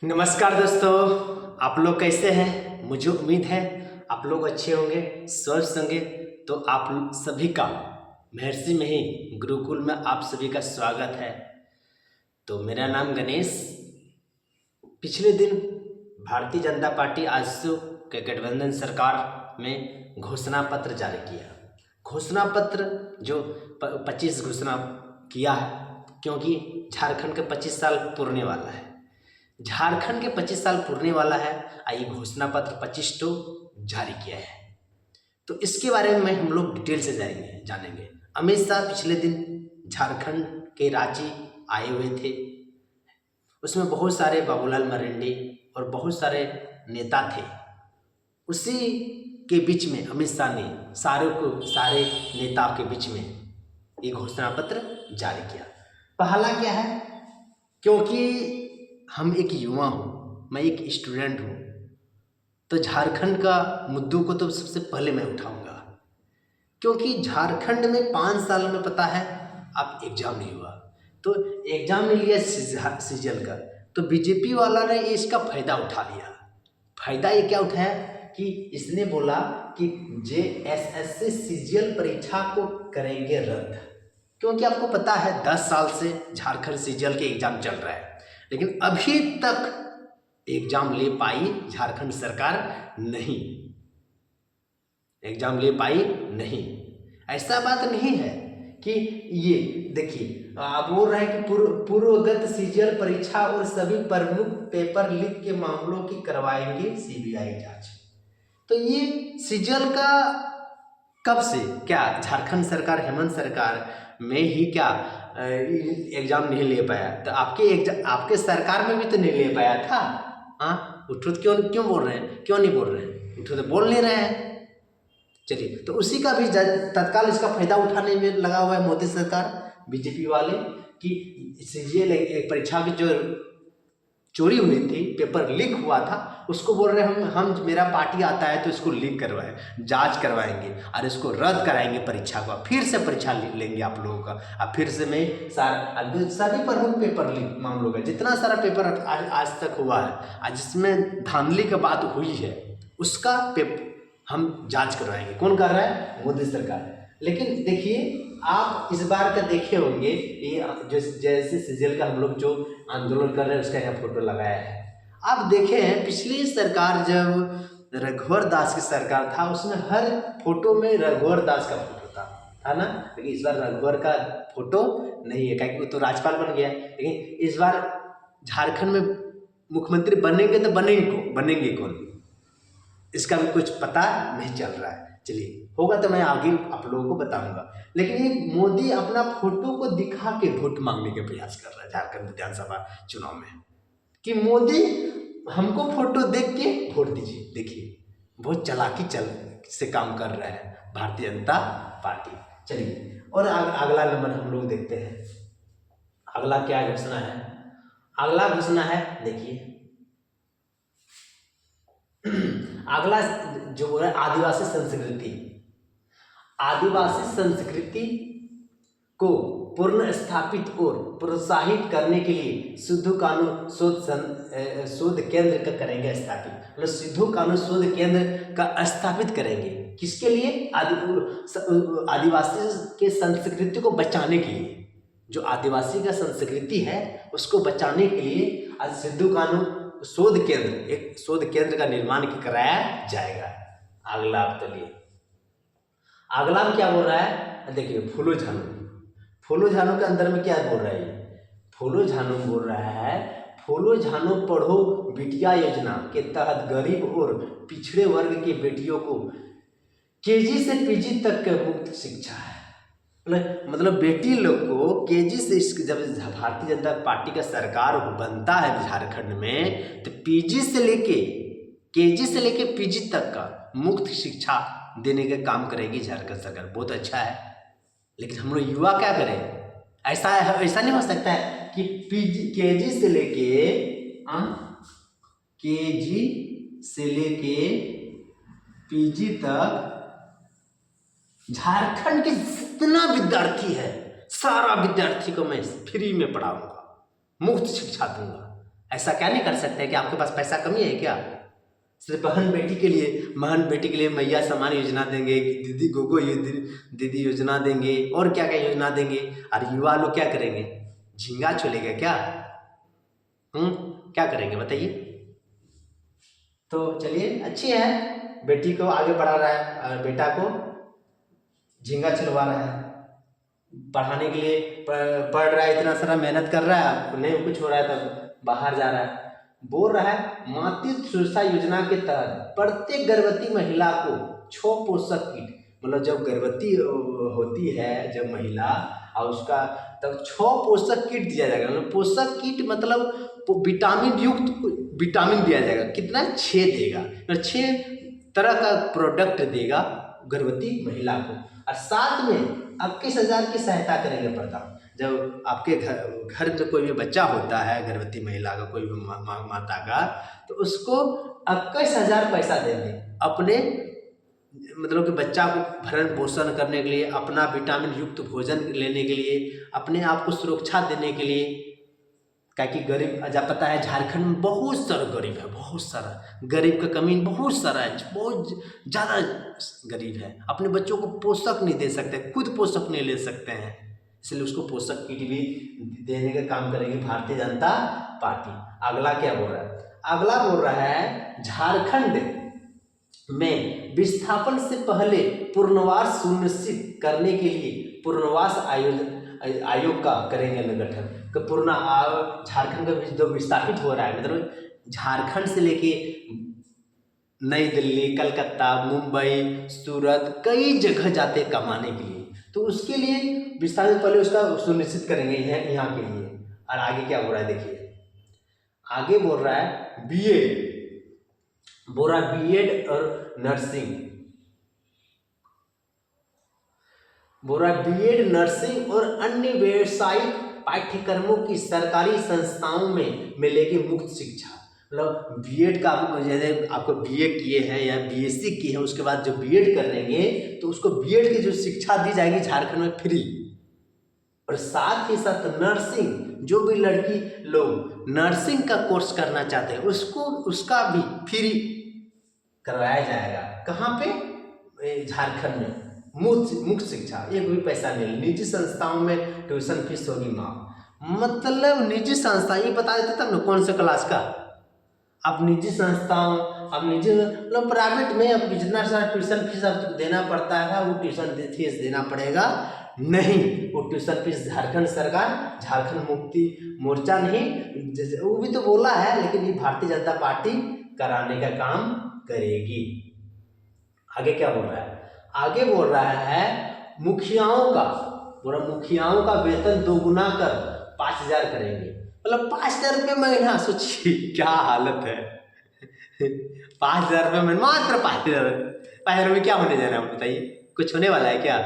नमस्कार दोस्तों, आप लोग कैसे हैं। मुझे उम्मीद है आप लोग अच्छे होंगे, स्वस्थ होंगे। तो आप सभी का महर्षि में ही गुरुकुल में आप सभी का स्वागत है। तो मेरा नाम गणेश। पिछले दिन भारतीय जनता पार्टी आजसू के गठबंधन सरकार में घोषणा पत्र जारी किया। घोषणा पत्र जो 25 घोषणा किया है, क्योंकि झारखंड के 25 साल पूरने वाला है। झारखंड के 25 साल पूरने वाला है, आइए घोषणा पत्र 25 तो जारी किया है। तो इसके बारे में हम लोग डिटेल से जानेंगे। अमित शाह पिछले दिन झारखंड के रांची आए हुए थे। उसमें बहुत सारे बाबूलाल मरांडी और बहुत सारे नेता थे। उसी के बीच में अमित शाह ने सारे नेताओं के बीच में ये घोषणा पत्र जारी किया। पहला क्या है, क्योंकि हम एक युवा हूँ, मैं एक स्टूडेंट हूँ, तो झारखंड का मुद्दों को तो सबसे पहले मैं उठाऊंगा। क्योंकि झारखंड में 5 साल में पता है अब एग्जाम नहीं हुआ, तो एग्जाम नहीं लिया सीजल का, तो बीजेपी वाला ने इसका फायदा उठा लिया। फायदा ये क्या उठाया कि इसने बोला कि JSS सीजीएल परीक्षा को करेंगे रद्द। क्योंकि आपको पता है 10 साल से झारखंड सीजीएल के एग्जाम चल रहा है, लेकिन अभी तक एग्जाम ले पाई झारखंड सरकार नहीं, एग्जाम ले पाई नहीं। ऐसा बात नहीं है कि ये देखिए, आप बोल रहे हैं कि पूर्वगत सीजीएल परीक्षा और सभी प्रमुख पेपर लीक के मामलों की करवाएंगे सीबीआई जांच। तो ये सीजीएल का कब से क्या झारखंड सरकार, हेमंत सरकार में ही क्या एग्जाम नहीं ले पाया? तो आपके सरकार में भी तो नहीं ले पाया था। हाँ, उठो तो क्यों बोल रहे हैं, क्यों नहीं बोल रहे हैं? उठो तो बोल नहीं रहे हैं। चलिए, तो उसी का भी तत्काल इसका फायदा उठाने में लगा हुआ है मोदी सरकार, बीजेपी वाले, कि सीजीएल परीक्षा की जो चोरी हुई थी, पेपर लीक हुआ था, उसको बोल रहे हैं हम मेरा पार्टी आता है तो इसको लीक करवाएं, जांच करवाएंगे और इसको रद्द कराएंगे परीक्षा को, फिर से परीक्षा लेंगे आप लोगों का। अब फिर से मैं सभी प्रमुख पेपर लीक मामलों का जितना सारा पेपर आज तक हुआ है, आज जिसमें धांधली की बात हुई है, उसका हम जांच करवाएंगे। कौन कर रहा है? मोदी सरकार। लेकिन देखिए, आप इस बार का देखे होंगे, ये जैसे सीजीएल का हम लोग जो आंदोलन कर रहे हैं उसका यहाँ फोटो लगाया है। आप देखे हैं पिछली सरकार जब रघुवर दास की सरकार था, उसमें हर फोटो में रघुवर दास का फोटो था ना। लेकिन इस बार रघुवर का फोटो नहीं है, क्योंकि वो तो राज्यपाल बन गया। लेकिन इस बार झारखंड में मुख्यमंत्री बनेंगे तो बनेंगे कौन, इसका भी कुछ पता नहीं चल रहा है। चलिए, होगा तो मैं आगे आप लोगों को बताऊंगा। लेकिन ये मोदी अपना फोटो को दिखा के वोट मांगने के प्रयास कर रहा है झारखंड विधानसभा चुनाव में, कि मोदी हमको फोटो देख के वोट दीजिए। देखिए, बहुत चालाकी से काम कर रहा है भारतीय जनता पार्टी। चलिए, और अगला नंबर हम लोग देखते हैं। अगला क्या घोषणा है? अगला घोषणा है, देखिए, अगला जो बोला आदिवासी संस्कृति को पुनः स्थापित और प्रोत्साहित करने के लिए सिद्धू कानून शोध केंद्र का करेंगे स्थापित। मतलब सिद्धू कानून शोध केंद्र का स्थापित करेंगे। किसके लिए? आदिवासी के संस्कृति को बचाने के लिए। जो आदिवासी का संस्कृति है उसको बचाने के लिए आज सिद्धू कानून एक शोध केंद्र का निर्माण कराया जाएगा। अगला आप चलिए, अगला क्या बोल रहा है? देखिए, फूलो झानो के अंदर में क्या बोल रहा है? फूलो झानो बोल रहा है, फूलो झानो पढ़ो बिटिया योजना के तहत गरीब और पिछड़े वर्ग की बेटियों को केजी से पीजी तक के मुफ्त शिक्षा है। मतलब बेटी लोग को केजी से, जब भारतीय जनता पार्टी का सरकार बनता है झारखंड में, तो केजी से लेके पीजी तक का मुफ्त शिक्षा देने का काम करेगी झारखंड सरकार। बहुत अच्छा है। लेकिन हम लोग युवा क्या करें? ऐसा नहीं हो सकता है कि केजी से लेके पीजी तक झारखंड के जितना विद्यार्थी है, सारा विद्यार्थी को मैं फ्री में पढ़ाऊंगा, मुफ्त शिक्षा दूंगा। ऐसा क्या नहीं कर सकते कि आपके पास पैसा कमी है क्या? सिर्फ बहन बेटी के लिए मैया सम्मान योजना देंगे, दीदी गोगो दीदी योजना देंगे, और क्या क्या योजना देंगे। और युवा लोग क्या करेंगे? झींगा चलेगा क्या? क्या करेंगे बताइए? तो चलिए, अच्छी है, बेटी को आगे बढ़ा रहा है और बेटा को झींगा चलवा रहा है, पढ़ाने के लिए पढ़ रहा है, इतना सारा मेहनत कर रहा है, नहीं कुछ हो रहा है तब बाहर जा रहा है। बोल रहा है मातृत्व सुरक्षा योजना के तहत प्रत्येक गर्भवती महिला को 6 पोषक किट, मतलब जब गर्भवती होती है जब महिला और उसका, तब 6 पोषक किट दिया जाएगा। मतलब पोषक किट मतलब विटामिन युक्त विटामिन दिया जाएगा। कितना? 6 देगा, 6 तरह का प्रोडक्ट देगा गर्भवती महिला को। और साथ में 21,000 की सहायता करेंगे प्रदान। जब आपके घर में कोई भी बच्चा होता है, गर्भवती महिला का, कोई भी माता का, तो उसको 21,000 पैसा देंगे अपने, मतलब कि बच्चा को भरण पोषण करने के लिए, अपना विटामिन युक्त भोजन लेने के लिए, अपने आप को सुरक्षा देने के लिए। क्या कि गरीब, जब पता है झारखंड में बहुत सारा गरीब है, बहुत सारा गरीब का कमी बहुत सारा है, बहुत ज़्यादा गरीब है, अपने बच्चों को पोषक नहीं दे सकते, खुद पोषक नहीं ले सकते हैं, इसलिए उसको पोषक किट भी देने का काम करेगी भारतीय जनता पार्टी। अगला क्या बोल रहा है? अगला बोल रहा है झारखंड में विस्थापन से पहले पुनर्वास सुनिश्चित करने के लिए पुनर्वास आयोग का करेंगे गठन। पूर्ण झारखंड का जो विस्थापित हो रहा है, मतलब झारखंड से लेके नई दिल्ली, कलकत्ता, मुंबई, सूरत, कई जगह जाते कमाने के लिए, तो उसके लिए विस्थापित पहले उसका सुनिश्चित करेंगे यहाँ के लिए। और आगे क्या बोल रहा है देखिए, आगे बोल रहा है बीएड, बोल रहा है बीएड और नर्सिंग, बोल रहा है बीएड, नर्सिंग और अन्य व्यवसायिक पाठ्यक्रमों की सरकारी संस्थाओं में मिलेगी मुफ्त शिक्षा। मतलब बीएड का आपको, जैसे आपको बीए किए हैं या बीएससी की है, उसके बाद जो बीएड कर लेंगे तो उसको बीएड की जो शिक्षा दी जाएगी झारखंड में फ्री। और साथ ही साथ नर्सिंग, जो भी लड़की लोग नर्सिंग का कोर्स करना चाहते हैं उसको, उसका भी फ्री करवाया जाएगा। कहाँ पे? झारखंड में मुफ्त शिक्षा, एक भी पैसा नहीं। निजी संस्थाओं में ट्यूशन फीस होगी माफ। मतलब निजी संस्था, ये बता देते तब ना कौन से क्लास का। अब निजी संस्थाओं, अब निजी मतलब प्राइवेट में अब जितना सारा ट्यूशन फीस अब देना पड़ता है, वो ट्यूशन फीस देना पड़ेगा नहीं। वो ट्यूशन फीस झारखंड सरकार, झारखंड मुक्ति मोर्चा नहीं, जैसे वो भी तो बोला है, लेकिन ये भारतीय जनता पार्टी कराने का काम करेगी। आगे क्या बोल रहा है? आगे बोल रहा है मुखियाओं का, बोला मुखियाओं का वेतन 2 गुना कर 5,000 करेंगे। मतलब 5,000 रुपये महीना, सोचिए क्या हालत है। 5,000 रुपये महीना, मात्र 5,000 में क्या होने जा रहा है बताइए? कुछ होने वाला है क्या?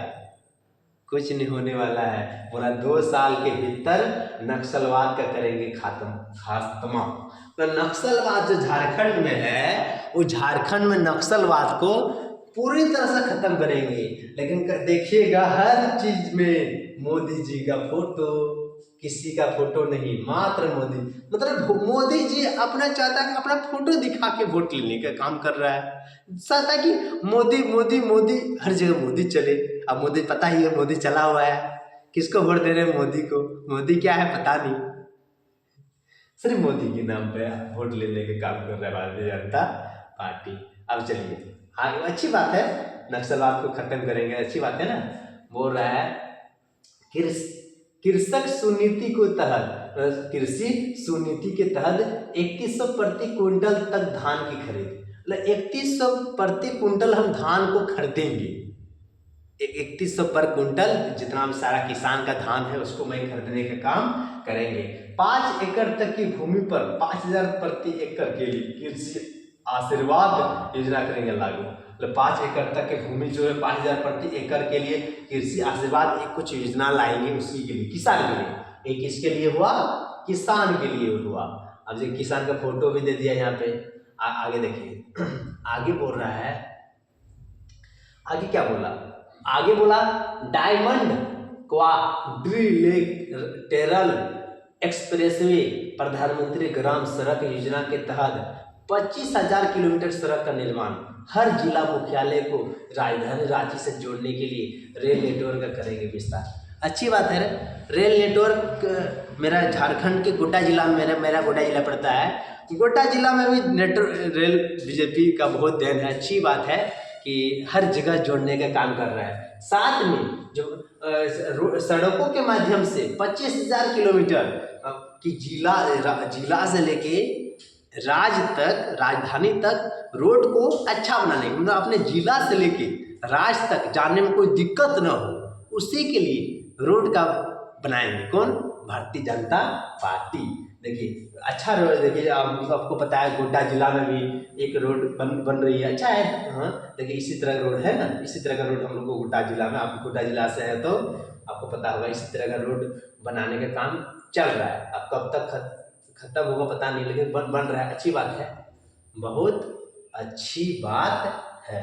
कुछ नहीं होने वाला है। बोला 2 साल के भीतर नक्सलवाद का करेंगे खात्मा। तो नक्सलवाद जो झारखंड में है, वो झारखंड में नक्सलवाद को पूरी तरह से खत्म करेंगे। लेकिन देखिएगा हर चीज में मोदी जी का फोटो, किसी का फोटो नहीं, मात्र मोदी। मतलब मोदी जी अपना चाहता है, अपना फोटो दिखा के वोट लेने का काम कर रहा है। चाहता कि मोदी मोदी मोदी, हर जगह मोदी चले। अब मोदी, पता ही है मोदी चला हुआ है, किसको वोट दे रहे हैं? मोदी को। मोदी क्या है पता नहीं, सिर्फ मोदी के नाम पे वोट लेने के काम कर रहा है भारतीय जनता पार्टी। अब चलिए आगे, अच्छी बात है, नक्सलवाद को खत्म करेंगे, अच्छी बात है ना। बोल रहा है कृषक सुनीति को तहत, कृषि सुनीति के तहत 3100 प्रति क्विंटल तक धान की खरीद। मतलब 3100 प्रति क्विंटल हम धान को खरीदेंगे। 3100 पर क्विंटल, जितना भी सारा किसान का धान है उसको मैं खरीदने का काम करेंगे। 5 एकड़ तक की भूमि पर 5,000 प्रति एकड़ के लिए कृषि आशीर्वाद योजना करेंगे लागू। मतलब 5 एकड़ तक की भूमि जो है 5,000 प्रति एकड़ के लिए कृषि आशीर्वाद एक कुछ योजना लाएंगे, उसी के लिए, किसान के लिए। एक किसके लिए हुआ? किसान के लिए हुआ। अब ये किसान का फोटो भी दे दिया यहाँ पे। आगे देखिए आगे बोल रहा है, आगे क्या बोला? आगे बोला डायमंड क्वाड्रिलेटरल एक्सप्रेसवे प्रधानमंत्री ग्राम सड़क योजना के तहत 25,000 किलोमीटर सड़क का निर्माण हर जिला मुख्यालय को राजधानी रांची से जोड़ने के लिए रेल नेटवर्क का करेंगे विस्तार। अच्छी बात है। रेल नेटवर्क मेरा झारखंड के गोड्डा जिला में मेरा गोड्डा जिला पड़ता है। गोड्डा जिला में भी रेल बीजेपी का बहुत देन है। अच्छी बात है कि हर जगह जोड़ने का काम कर रहा है। साथ में जो सड़कों के माध्यम से 25,000 किलोमीटर की जिला से लेके राज्य तक, राजधानी तक रोड को अच्छा बनाने, मतलब अपने जिला से लेके राज्य तक जाने में कोई दिक्कत न हो, उसी के लिए रोड का बनाएंगे कौन? भारतीय जनता पार्टी। देखिए अच्छा रोड, देखिए आपको पता है गोड्डा जिला में भी एक रोड बन रही है। अच्छा है। हाँ देखिए इसी तरह का रोड है ना, इसी तरह का रोड हम लोग को गोड्डा जिला में, आप गोड्डा जिला से है तो आपको पता होगा इसी तरह का रोड बनाने का काम चल रहा है। अब कब तक खत्म होगा पता नहीं, लेकिन बन रहा है। अच्छी बात है, बहुत अच्छी बात है।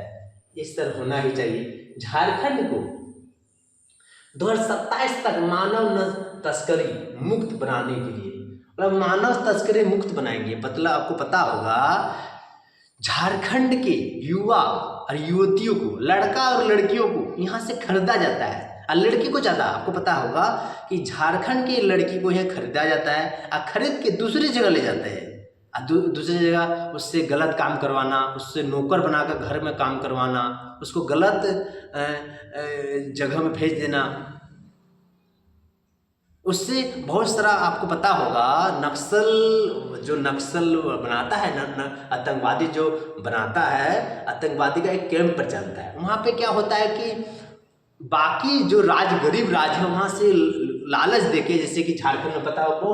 इस तरह होना ही चाहिए। झारखंड को 2027 तक मानव तस्करी मुक्त बनाने के लिए, मतलब मानव तस्करी मुक्त बनाएंगे। मतलब आपको पता होगा झारखंड के युवा और युवतियों को, लड़का और लड़कियों को यहाँ से खरीदा जाता है, और लड़की को ज़्यादा। आपको पता होगा कि झारखंड की लड़की को यहाँ खरीदा जाता है और खरीद के दूसरी जगह ले जाते हैं, और दूसरी जगह उससे गलत काम करवाना, उससे नौकर बनाकर घर में काम करवाना, उसको गलत जगह में भेज देना। उससे बहुत सारा आपको पता होगा नक्सल बनाता है आतंकवादी जो बनाता है, आतंकवादी का एक कैंप पर चलता है। वहाँ पे क्या होता है कि बाकी जो गरीब राज्य है वहाँ से लालच देके, जैसे कि झारखंड में पता हो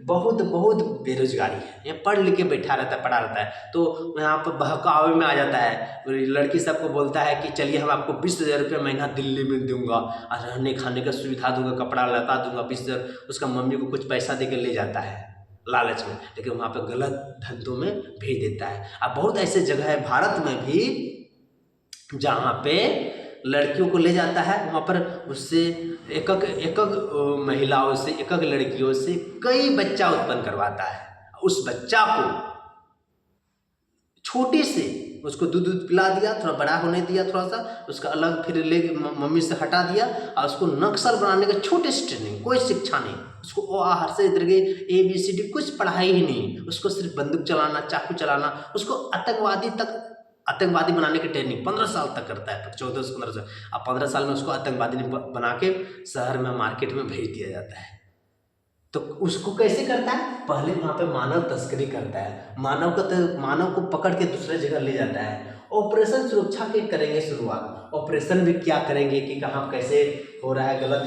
बहुत बेरोजगारी है, यहाँ पढ़ लिख के पड़ा रहता है, तो यहाँ पर बहकावे में आ जाता है। लड़की सबको बोलता है कि चलिए हम आपको 20,000 रुपये महीना दिल्ली में दूंगा और रहने खाने का सुविधा दूंगा, कपड़ा लता दूंगा 20,000। उसका मम्मी को कुछ पैसा दे के ले जाता है लालच में, लेकिन वहाँ पर गलत धंधों में भेज देता है। अब बहुत ऐसे जगह है भारत में भी जहाँ पे लड़कियों को ले जाता है, वहाँ पर उससे एक महिलाओं से, एक लड़कियों से कई बच्चा उत्पन्न करवाता है। उस बच्चा को छोटी से उसको दूध पिला दिया, थोड़ा बड़ा होने दिया, थोड़ा सा उसका अलग फिर ले मम्मी से हटा दिया, और उसको नक्सल बनाने का छोटे से ट्रेनिंग, कोई शिक्षा नहीं उसको, ओ आ हर से इधर के ABCD कुछ पढ़ाई ही नहीं, उसको सिर्फ बंदूक चलाना, चाकू चलाना, उसको आतंकवादी बनाने की ट्रेनिंग 15 साल तक करता है, 14 से 15 साल। अब 15 साल में उसको आतंकवादी बना के शहर में मार्केट में भेज दिया जाता है। तो उसको कैसे करता है? पहले वहाँ पे मानव तस्करी करता है, मानव को पकड़ के दूसरे जगह ले जाता है। ऑपरेशन सुरक्षा के करेंगे शुरुआत, ऑपरेशन भी क्या करेंगे कि कहाँ कैसे हो रहा है गलत,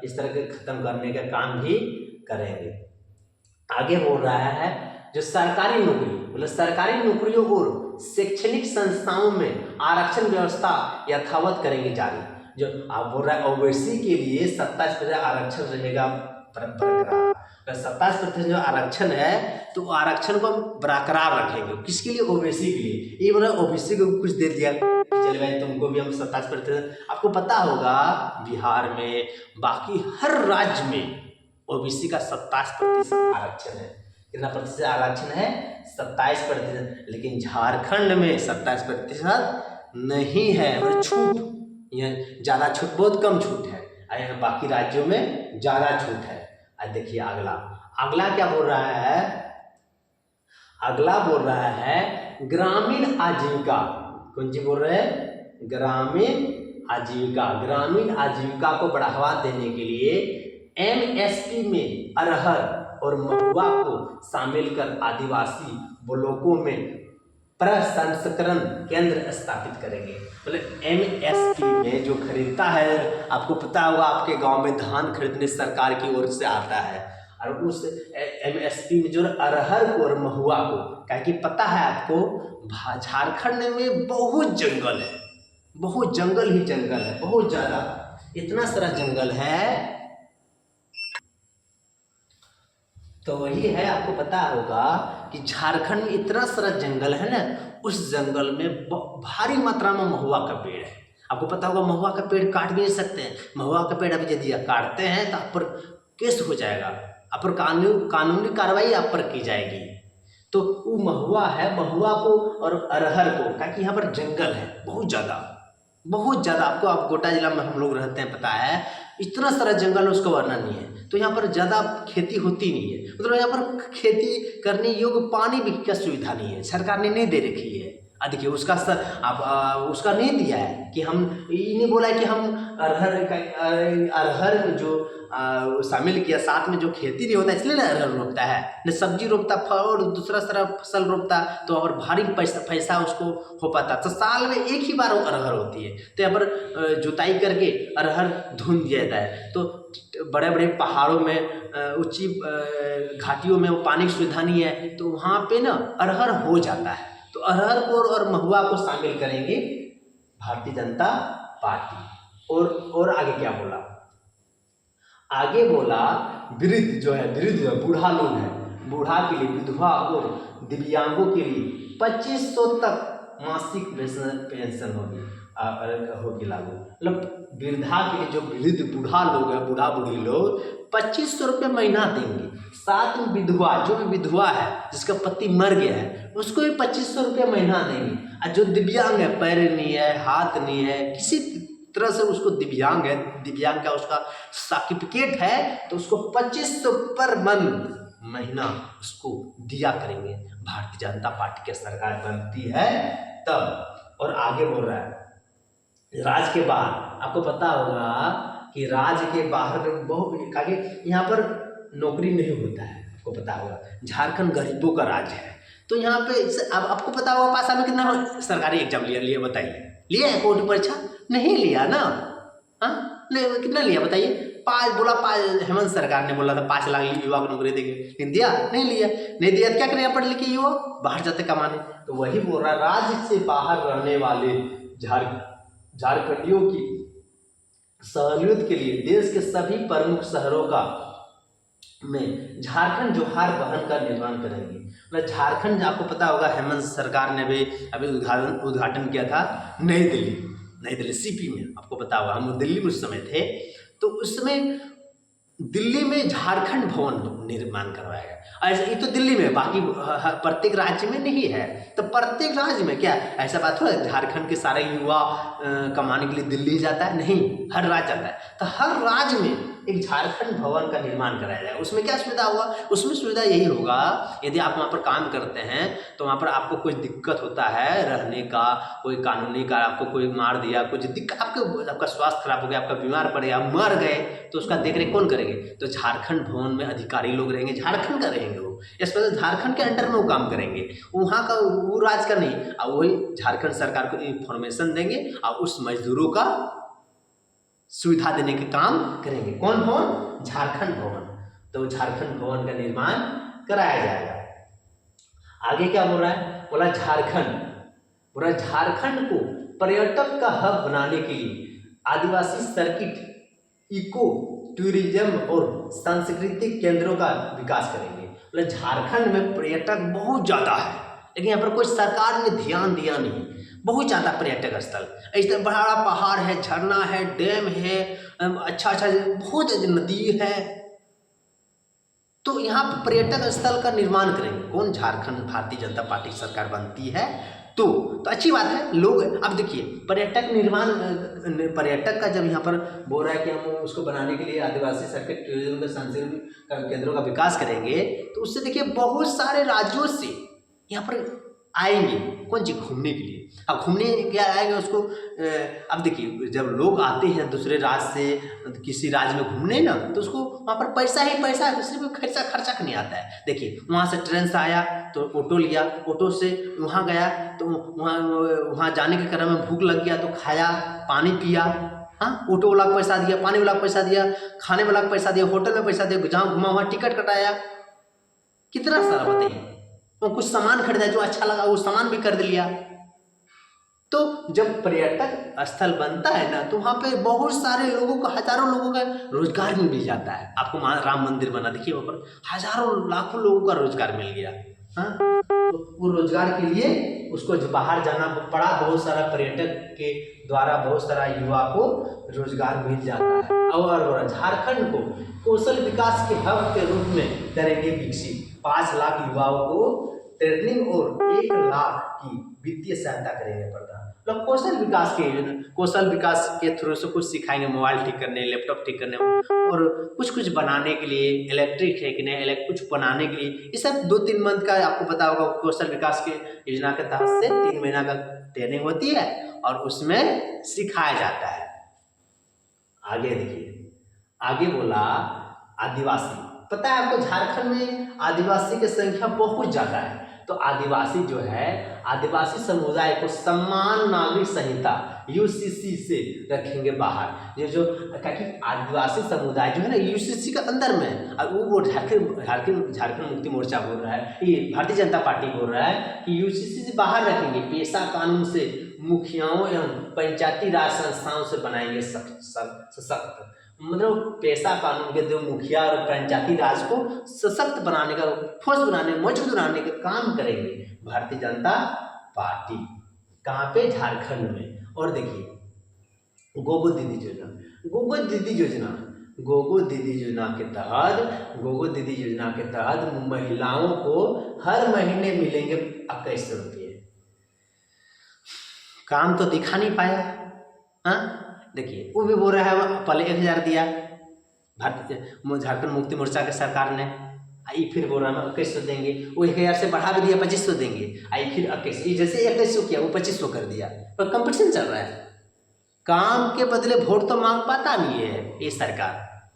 इस तरह के खत्म करने का काम भी करेंगे। आगे बोल रहा है जो सरकारी नौकरी, मतलब सरकारी नौकरियों और शैक्षणिक संस्थाओं में आरक्षण व्यवस्था यथावत करेंगे जारी। जो आप बोल रहा है ओबीसी के लिए 27% आरक्षण रहेगा बरकरार। 27% जो आरक्षण है तो आरक्षण को हम बरकरार रखेंगे। किसके लिए? ओबीसी के लिए। ये बोला ओबीसी को कुछ दे दिया, चलिए भाई तुमको भी हम 27%। आपको पता होगा बिहार में, बाकी हर राज्य में ओबीसी का 27% आरक्षण है। कितना प्रतिशत आरक्षण है? 27%। लेकिन झारखंड में 27% नहीं है, और छूट, यह ज़्यादा छूट, बहुत कम छूट है, बाकी राज्यों में ज़्यादा छूट है। आज देखिए अगला क्या बोल रहा है? अगला बोल रहा है ग्रामीण आजीविका। कौन सी बोल रहे हैं? ग्रामीण आजीविका को बढ़ावा देने के लिए MSP में अरहर और महुआ को शामिल कर आदिवासी ब्लॉकों में प्रसंस्करण केंद्र स्थापित करेंगे। मतलब MSP में जो खरीदता है, आपको पता होगा आपके गांव में धान खरीदने सरकार की ओर से आता है, और उस MSP में जो अरहर को और महुआ को, क्या कि पता है आपको झारखंड में बहुत जंगल है, बहुत जंगल ही जंगल है, बहुत ज़्यादा, इतना सारा जंगल है। तो वही है, आपको पता होगा कि झारखंड में इतना सारा जंगल है ना, उस जंगल में भारी मात्रा में महुआ का पेड़ है। आपको पता होगा महुआ का पेड़ काट भी नहीं सकते हैं। महुआ का पेड़ अभी यदि काटते हैं तो आप पर केस हो जाएगा, आप पर कानूनी कार्रवाई आप पर की जाएगी। तो वो महुआ है, महुआ को और अरहर को, ताकि यहाँ पर जंगल है बहुत ज़्यादा। आपको, आप गोड्डा जिला में हम लोग रहते हैं, पता है इतना सारा जंगल है, उसका वर्णन नहीं है। तो यहाँ पर ज़्यादा खेती होती नहीं है, मतलब यहाँ पर खेती करने योग्य पानी भी का सुविधा नहीं है, सरकार ने नहीं दे रखी है। देखिए उसका उसका नहीं दिया है कि हम, ये नहीं बोला है कि हम अरहर जो शामिल किया साथ में, जो खेती नहीं होता इसलिए ना अरहर रोपता है, न सब्जी रोपता, फल और दूसरा सारा फसल रोपता, तो और भारी पैसा उसको हो पाता। तो साल में एक ही बार वो अरहर होती है, तो यहाँ पर जुताई करके अरहर धुन दिया जाता है। तो बड़े बड़े पहाड़ों में, ऊंची घाटियों में वो पानी की सुविधा नहीं है, तो वहाँ पे ना अरहर हो जाता है। तो अरहर को और महुआ को शामिल करेंगे भारतीय जनता पार्टी। और आगे क्या बोला, आगे बोला वृद्ध जो है, बूढ़ा लोग है, बूढ़ा के लिए, विधवा और दिव्यांगों के लिए 2500 तक मासिक पेंशन होगी लागू। मतलब वृद्धा के लिए, जो वृद्ध बूढ़ा लोग है, बूढ़ा बूढ़ी लोग 2500 रुपये महीना देंगे। साथ में विधवा, जो भी विधवा है जिसका पति मर गया है, उसको भी 2500 रुपये महीना देंगे। और जो दिव्यांग है, पैर नहीं है, हाथ नहीं है, किसी तरह से उसको दिव्यांग है, दिव्यांग का उसका सर्टिफिकेट है, तो उसको 2500 पर महीना उसको दिया करेंगे। भारतीय जनता पार्टी की सरकार बनती है तब। और आगे बोल रहा है राज्य के बाहर, आपको पता होगा कि राज्य के बाहर में बहुत आगे यहाँ पर नौकरी नहीं होता है, आपको पता होगा। झारखंड गरीबों का राज्य है, तो यहाँ पे अब आपको पता होगा पास में कितना सरकारी एग्जाम लिया बताइए, लिया है कोर्ट परीक्षा? नहीं लिया ना। हाँ, कितना लिया बताइए? 5 हेमंत सरकार ने बोला था 5 लाख युवा को नौकरी देंगे, लेकिन दिया? नहीं लिया। नहीं दिया तो क्या करें पढ़ लिखे युवा? बाहर जाते कमाने। तो वही बोल रहा है, राज्य से बाहर रहने वाले झारखंडियों की सहूलियत के लिए देश के सभी प्रमुख शहरों का में झारखंड जोहार बहन का निर्माण करेंगे। मतलब झारखंड, आपको पता होगा हेमंत सरकार ने भी अभी उद्घाटन किया था नई दिल्ली सीपी में, आपको पता होगा। हम दिल्ली में उस समय थे, तो उस समय दिल्ली में झारखंड भवन निर्माण करवाया गया। ऐसे ये तो दिल्ली में, बाकी प्रत्येक राज्य में नहीं है। तो प्रत्येक राज्य में क्या ऐसा बात हो, झारखंड के सारे युवा कमाने के लिए दिल्ली जाता है? नहीं, हर राज्य जाता है। तो हर राज्य में एक झारखंड भवन का निर्माण कराया जाएगा। उसमें क्या सुविधा होगा? उसमें सुविधा यही होगा, यदि आप वहाँ पर काम करते हैं तो वहाँ पर आपको कोई दिक्कत होता है रहने का, कोई कानूनी का, आपको कोई मार दिया, कुछ दिक्कत, आपका स्वास्थ्य खराब हो गया, आपका बीमार पड़ गया, मर गए, तो उसका देखरेख कौन करेंगे? तो झारखंड भवन में अधिकारी लोग रहेंगे, झारखंड का रहेंगे वो, स्पेशल झारखंड के अंडर में वो काम करेंगे, वहाँ का, वो राज्य का नहीं। और वही झारखंड सरकार को इंफॉर्मेशन देंगे और उस मजदूरों का सुविधा देने के काम करेंगे। कौन भवन? झारखंड भवन। तो झारखंड भवन का निर्माण कराया जाएगा। आगे क्या बोल रहा है? बोला झारखंड को पर्यटक का हब बनाने के लिए आदिवासी सर्किट, इको टूरिज्म और सांस्कृतिक केंद्रों का विकास करेंगे। मतलब झारखंड में पर्यटक बहुत ज़्यादा है, लेकिन यहाँ पर कोई सरकार ने ध्यान दिया नहीं। बहुत ज़्यादा पर्यटक स्थल, ऐसे बड़ा बड़ा पहाड़ है, झरना है, डैम है, अच्छा बहुत नदी है, तो यहाँ पर पर्यटक स्थल का निर्माण करेंगे। कौन? झारखंड भारतीय जनता पार्टी की सरकार बनती है तो अच्छी बात है। लोग अब देखिए, पर्यटक का जब यहाँ पर बोल रहा है कि हम उसको बनाने के लिए आदिवासी सर्किट, टूरिज्म, सांस्कृतिक केंद्रों का विकास करेंगे, तो उससे देखिए बहुत सारे राज्यों से यहाँ पर आएंगे। कौन चीज? घूमने के लिए। अब घूमने क्या आएंगे उसको, अब देखिए जब लोग आते हैं दूसरे राज्य से किसी राज्य में घूमने ना, तो उसको वहाँ पर पैसा ही पैसा है, दूसरे में खर्चा नहीं आता है। देखिए वहाँ से ट्रेन से आया तो ऑटो लिया, ऑटो से वहाँ गया तो वहाँ जाने के क्रम में भूख लग गया तो खाया, पानी पिया, हाँ, ऑटो वाला को पैसा दिया, पानी वाला को पैसा दिया, खाने वाला को पैसा दिया, होटल में पैसा दिया, जहाँ घुमा वहाँ टिकट कटाया, कितना सारा बताइए। वो कुछ सामान खरीदा, जो अच्छा लगा वो सामान भी खरीद लिया। तो जब पर्यटक स्थल बनता है ना, तो वहाँ पे बहुत सारे लोगों को, हजारों लोगों का रोजगार मिल जाता है। आपको राम मंदिर बना, देखिए वहाँ पर हजारों लाखों लोगों का रोजगार मिल गया। हाँ, तो वो रोजगार के लिए उसको जो बाहर जाना पड़ा, बहुत सारा पर्यटक के द्वारा बहुत सारा युवा को रोजगार मिल जाता है। और झारखंड को कौशल विकास के हब के रूप में करेंगे विकसित। 5 लाख युवाओं को ट्रेनिंग और 1 लाख की वित्तीय सहायता करेंगे प्रदान। मतलब कौशल विकास के थ्रू से कुछ सिखाएंगे, मोबाइल ठीक करने, लैपटॉप ठीक करने और कुछ कुछ बनाने के लिए, इलेक्ट्रिक फेंकने, कुछ बनाने के लिए। ये सब 2-3 मंथ का आपको पता होगा, कौशल विकास के योजना के तहत से 3 महीना का ट्रेनिंग होती है और उसमें सिखाया जाता है। आगे देखिए, आगे बोला आदिवासी। पता है आपको झारखंड में आदिवासी की संख्या बहुत ज्यादा है। तो आदिवासी जो है, आदिवासी समुदाय को सम्मान नागरिक संहिता यूसीसी से रखेंगे बाहर। ये जो क्योंकि आदिवासी समुदाय जो है ना यूसीसी के अंदर में, और वो झारखंड मुक्ति मोर्चा बोल रहा है, ये भारतीय जनता पार्टी बोल रहा है कि यूसीसी से बाहर रखेंगे। पेशा कानून से मुखियाओं एवं पंचायती राज संस्थाओं से बनाएंगे सशक्त। मतलब पेशा कानून के जो मुखिया और पंचायती राज को सशक्त बनाने का, ठोस बनाने, मजबूत बनाने का काम करेंगे भारतीय जनता पार्टी। कहाँ पे? झारखंड में। और देखिए गोगो दीदी योजना, गोगो दीदी योजना के तहत महिलाओं को हर महीने मिलेंगे 2100 रुपये। काम तो दिखा नहीं पाया। हाँ देखिए, वो भी बोल रहा है पहले 1000 दिया झारखंड मुक्ति मोर्चा के सरकार ने, आई फिर बोल रहा है 2100 देंगे। वो 1000 से बढ़ा भी दिया, 2500 देंगे। आई फिर 2100, जैसे 2100 किया वो 2500 कर दिया। पर कंपटीशन चल रहा है। काम के बदले वोट तो मांग पाता नहीं है ये सरकार,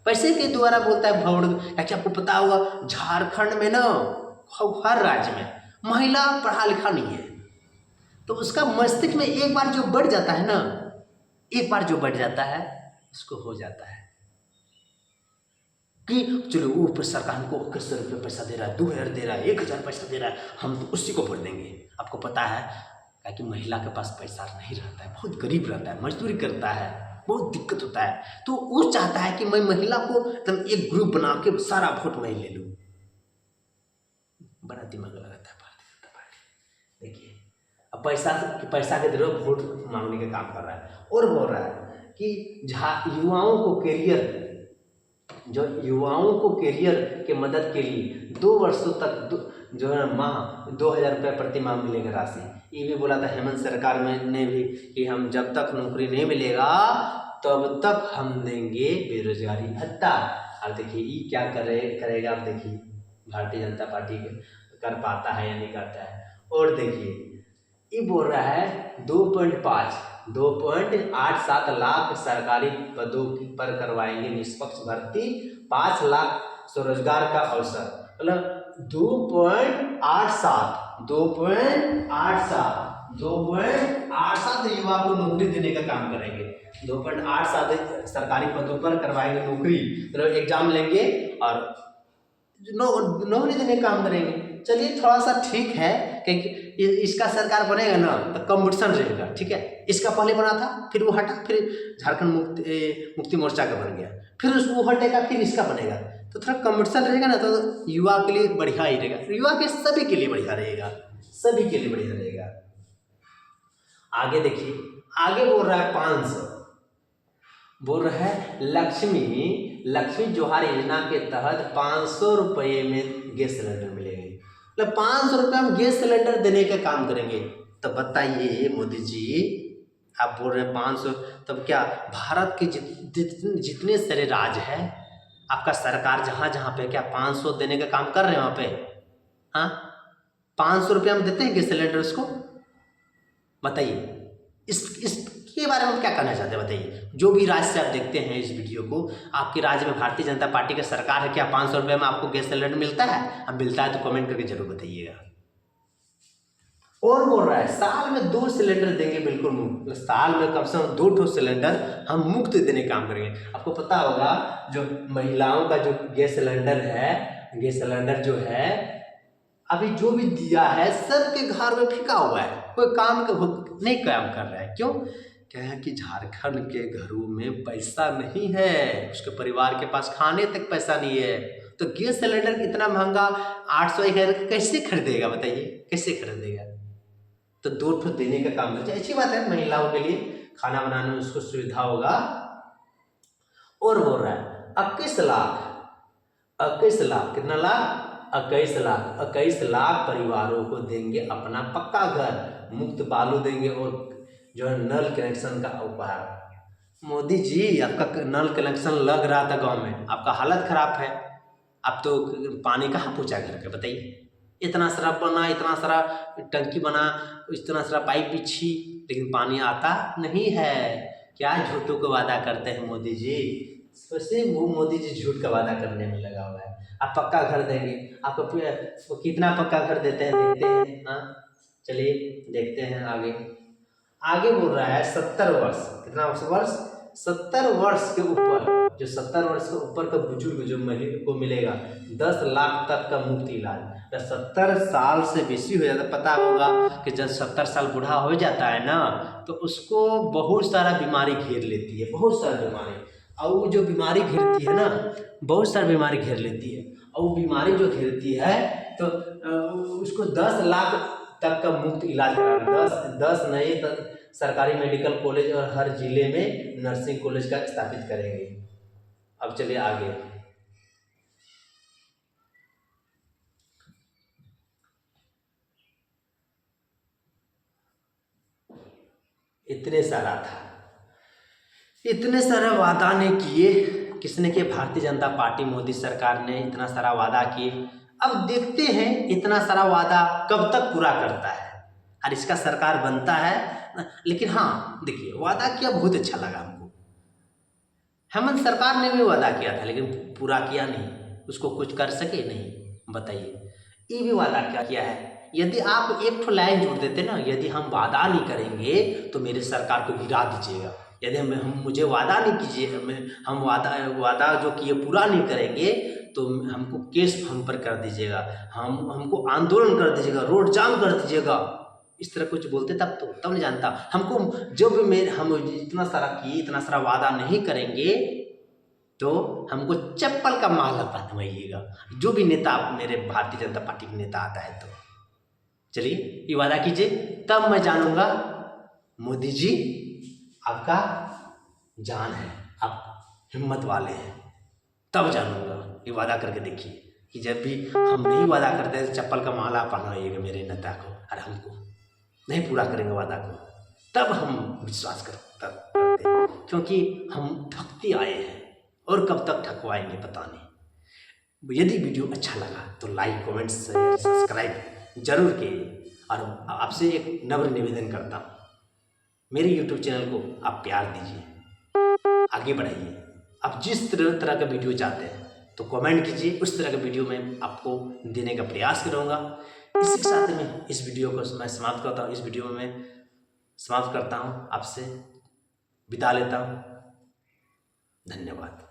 पैसे के द्वारा बोलता है वोट। क्या आपको पता होगा झारखंड में ना हर राज्य में महिला पढ़ा लिखा नहीं है, तो उसका मस्तिष्क में एक बार जो बढ़ जाता है ना, एक बार जो बढ़ जाता है उसको हो जाता है कि चलो वो सरकार हमको 2100 रुपये पैसा दे रहा है, 2000 दे रहा है, 1000 पैसा दे रहा है, हम तो उसी को वोट देंगे। आपको पता है कि महिला के पास पैसा नहीं रहता है, बहुत गरीब रहता है, मजदूरी करता है, बहुत दिक्कत होता है, तो वो चाहता है कि मैं महिला को एकदम एक ग्रुप बना के सारा वोट मैं ले लूँ। बड़ा दिमाग लगाता है भारतीय जनता पार्टी। देखिए अब पैसा के जरूर वोट मांगने का काम कर रहा है। और बोल रहा है कि युवाओं को कैरियर के मदद के लिए 2 वर्षों तक जो है माह 2000 रुपये प्रति माह मिलेगा राशि। ये भी बोला था हेमंत सरकार में ने भी कि हम जब तक नौकरी नहीं मिलेगा तब तक हम देंगे बेरोजगारी भत्ता। अब देखिए ये क्या करेगा, अब देखिए भारतीय जनता पार्टी कर पाता है या नहीं करता है। और देखिए ये बोल रहा है 2.87 लाख सरकारी पदों पर करवाएंगे निष्पक्ष भर्ती, 5 लाख स्वरोजगार का अवसर। मतलब 2.87 युवा को नौकरी देने का काम करेंगे। 2.87 सरकारी पदों पर करवाएंगे नौकरी, मतलब एग्जाम लेंगे और नौकरी देने का काम करेंगे। चलिए थोड़ा सा ठीक है, क्योंकि इसका सरकार बनेगा ना तो कंपटीशन रहेगा, ठीक है। इसका पहले बना था, फिर वो हटा, फिर झारखंड मुक्ति मोर्चा का बन गया, फिर उसको हटेगा, फिर इसका बनेगा, तो थोड़ा कंपटीशन रहेगा ना, तो युवा के लिए बढ़िया ही रहेगा, युवा के सभी के लिए बढ़िया रहेगा, सभी के लिए बढ़िया रहेगा। आगे देखिए, आगे बोल रहा है 500, बोल रहा है लक्ष्मी जोहार योजना के तहत 500 रुपये में गैस सिलेंडर मिलेंगे। मतलब 500 रुपये हम गैस सिलेंडर देने का काम करेंगे। तो बताइए मोदी जी, आप बोल रहे हैं 500, तब क्या भारत के जितने सारे राज्य हैं, आपका सरकार जहाँ पे क्या 500 देने का काम कर रहे हैं वहाँ पे? हाँ 500 रुपये हम देते हैं गैस सिलेंडर उसको? बताइए इसके बारे में क्या कहना चाहते हैं, बताइए। जो भी राज्य से आप देखते हैं इस वीडियो को, आपके राज्य में भारतीय जनता पार्टी की सरकार है, क्या 500 रुपये में आपको गैस सिलेंडर मिलता है? अब मिलता है तो कमेंट करके जरूर बताइएगा। और बोल रहा है साल में 2 सिलेंडर देंगे, बिल्कुल मुफ्त। साल में कम से कम 2 सिलेंडर हम मुफ्त देने का काम करेंगे। आपको पता होगा जो महिलाओं का जो गैस सिलेंडर जो है अभी जो भी दिया है सबके घर में फिका हुआ है, कोई नहीं काम कर रहा है। क्यों? क्या है कि झारखंड के घरों में पैसा नहीं है, उसके परिवार के पास खाने तक पैसा नहीं है, तो गैस सिलेंडर इतना महंगा 800-1000 का कैसे खरीदेगा बताइए, कैसे खरीदेगा। तो 2 ठो देने का काम करते, अच्छी बात है, महिलाओं के लिए खाना बनाने में उसको सुविधा होगा। और बोल रहा है 21 लाख, 21 लाख, कितना लाख, 21 लाख परिवारों को देंगे अपना पक्का घर, मुफ्त बालू देंगे और जो है नल कनेक्शन का उपहार। मोदी जी, आपका नल कनेक्शन लग रहा था गांव में, आपका हालत खराब है, अब तो पानी कहाँ पहुँचा घर का बताइए। इतना सारा बना, इतना सारा टंकी बना, इतना सारा पाइप बिछी, लेकिन पानी आता नहीं है। क्या झूठों को वादा करते हैं मोदी जी, वैसे वो मोदी जी झूठ का वादा करने में लगा हुआ है। आप पक्का घर देंगे, आपको कितना पक्का घर देते हैं देखते हैं। हाँ चलिए देखते हैं आगे। आगे बोल रहा है 70 वर्ष, कितना वर्ष, 70 वर्ष के ऊपर, जो 70 वर्ष के ऊपर का बुजुर्ग जो महिला को मिलेगा 10 लाख तक का मुफ्त इलाज। जब 70 साल से बेसी हो जाता, पता होगा कि जब 70 साल बूढ़ा हो जाता है ना, तो उसको बहुत सारा बीमारी घेर लेती है, बहुत सारा बीमारी। और वो जो बीमारी घेरती है ना, बहुत सारी बीमारी घेर लेती है, और वो बीमारी जो घेरती है तो उसको 10 लाख तक का मुफ्त इलाज कराना, 10 नए सरकारी मेडिकल कॉलेज और हर जिले में नर्सिंग कॉलेज का स्थापित करेंगे। अब चलिए आगे। इतने सारा था, इतने सारा वादा ने किए, किसने किए, भारतीय जनता पार्टी, मोदी सरकार ने इतना सारा वादा किए। अब देखते हैं इतना सारा वादा कब तक पूरा करता है, और इसका सरकार बनता है। लेकिन हाँ देखिए, वादा किया, बहुत अच्छा लगा हमको। हेमंत सरकार ने भी वादा किया था लेकिन पूरा किया नहीं, उसको कुछ कर सके नहीं। बताइए, ये भी वादा क्या किया है। यदि आप एक ठो लाइन जोड़ देते ना, यदि हम वादा नहीं करेंगे तो मेरे सरकार को गिरा दीजिएगा, यदि हम मुझे वादा नहीं कीजिए, हम वादा जो किए पूरा नहीं करेंगे तो हमको केस हम पर कर दीजिएगा, हमको आंदोलन कर दीजिएगा, रोड जाम कर दीजिएगा, इस तरह कुछ बोलते तब नहीं जानता। हमको जो भी हम इतना सारा किए, इतना सारा वादा नहीं करेंगे तो हमको चप्पल का माला पहनवाइएगा, जो भी नेता मेरे भारतीय जनता पार्टी के नेता आता है। तो चलिए ये वादा कीजिए, तब मैं जानूंगा मोदी जी आपका जान है, आप हिम्मत वाले हैं, तब जानूंगा। ये वादा करके देखिए कि जब भी हम नहीं वादा करते तो चप्पल का माला पहनाइएगा मेरे नेता को, और हमको नहीं पूरा करेंगे वादा को, तब हम विश्वास करते हैं, क्योंकि हम ठगते आए हैं और कब तक ठगवाएंगे पता नहीं। यदि वीडियो अच्छा लगा तो लाइक, कमेंट, शेयर, सब्सक्राइब जरूर कीजिए। और आपसे एक नम्र निवेदन करता हूँ, मेरे YouTube चैनल को आप प्यार दीजिए, आगे बढ़ाइए। आप जिस तरह का वीडियो चाहते हैं तो कमेंट कीजिए, उस तरह का वीडियो मैं आपको देने का प्रयास करूँगा। इसी के साथ में इस वीडियो को मैं समाप्त करता हूँ, इस वीडियो में मैं समाप्त करता हूँ, आपसे विदा लेता हूँ। धन्यवाद।